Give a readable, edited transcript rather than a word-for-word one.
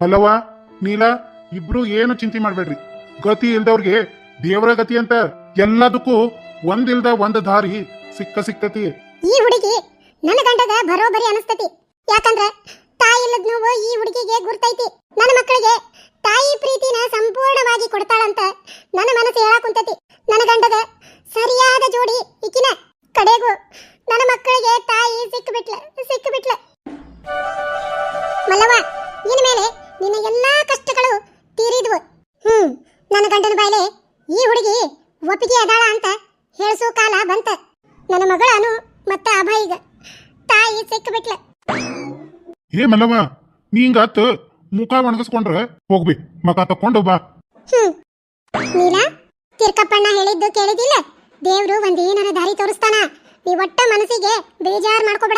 ಅಲ್ಲವ ನೀಲ, ಇಬ್ರು ಏನು ಚಿಂತೆ ಮಾಡ್ಬೇಡ್ರಿ. ಗತಿ ಇಲ್ದವ್ರಿಗೆ ದೇವರ ಗತಿ ಅಂತ. ಎಲ್ಲದಕ್ಕೂ ಒಂದಿಲ್ದ ಒಂದ್ ದಾರಿ ಸಿಕ್ತತಿ. ಈ ಹುಡುಗಿ ನನ್ನ ಗಂಡಗ ಬರೋಬರಿ ಅನಿಸ್ತತಿ. ಯಾಕಂದ್ರ ತಾಯಿ ಇಲ್ಲದ ನೋವು ಈ ಹುಡುಗಿಗೆ ಗುರ್ತೈತಿ. ನನ್ನ ಮಕ್ಕಳಿಗೆ ತಾಯಿ ಪ್ರೀತಿನ ಸಂಪೂರ್ಣವಾಗಿ ಕೊಡ್ತಾಳಂತ ನನ್ನ ಮನಸ್ಸು ಹೇಳಾಕುಂತತಿ. ನನ್ನ ಗಂಡಗ ಸರಿಯಾದ ಜೋಡಿ ಇಕಿನ. ಕಡೆಗೂ ನನ್ನ ಮಕ್ಕಳಿಗೆ ತಾಯಿ ಸಿಕ್ಕಿಬಿಟ್ಲ. ಮಲ್ಲವ್ವ, ಇನ್ಮೇಲೆ ನಿನ್ನ ಎಲ್ಲಾ ಕಷ್ಟಗಳು ತೀರಿದ್ವು. ನನ್ನ ಗಂಡನ ಬಾಯ್ಲೆ ಈ ಹುಡುಗಿ ಒಪ್ಪಿಗೆ ಅದಾಳ ಅಂತ ಹೇಳ್ಸೋ ಕಾಲ ಬಂತ. ನನ್ನ ಮಗಳನು ಮತ್ತ ಅಭಯಿಗ ತಾಯಿ ಸಿಕ್ಕಿಬಿಟ್ಲ. ಏ ಮಲ್ಲವ, ನೀ ಹಿಂಗಾತ್ ಮುಖ ಒಣಗಿಸ್ಕೊಂಡ್ರ ಹೋಗ್ಬಿ, ಮಕ ತಕೊಂಡು ಬಾ. ನೀಲ, ತಿರ್ಕಪ್ಪಣ್ಣ ಹೇಳಿದ್ದು ಕೇಳಿದಿಲ್ಲ? ದೇವ್ರು ಒಂದೇನರ ದಾರಿ ತೋರಿಸ್ತಾನ. ನೀ ಒಟ್ಟ ಮನಸ್ಸಿಗೆ ಬೇಜಾರ್ ಮಾಡ್ಕೋಬೇಡ.